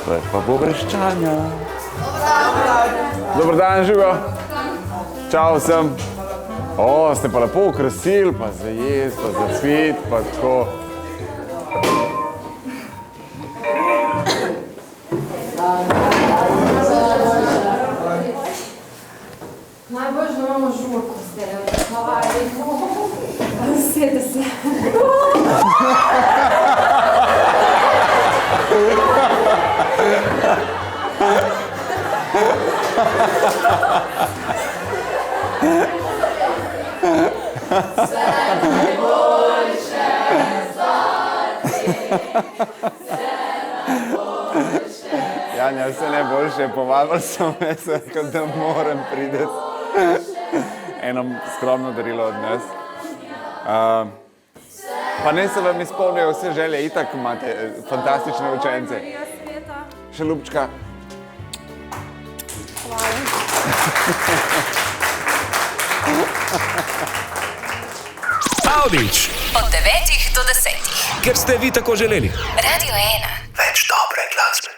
To je pa Bobreščanja. Dobar dan, živo. Čau vsem. O, ste pa lepo okrasili, pa za jesti, pa za cvet, pa tako. Najbolj, da imamo žurko zdaj. Sede se. Janja, vse najboljše, povabili so me, kot da moram priti. Eno skromno darilo od nas. Pa ne se vam izpolnijo vse želje, itak imate fantastične učence. Še ljubčka. Avdić. Od 9 do 10. Ker ste vi tako želeli. Radio 1. Več dobre glasbe.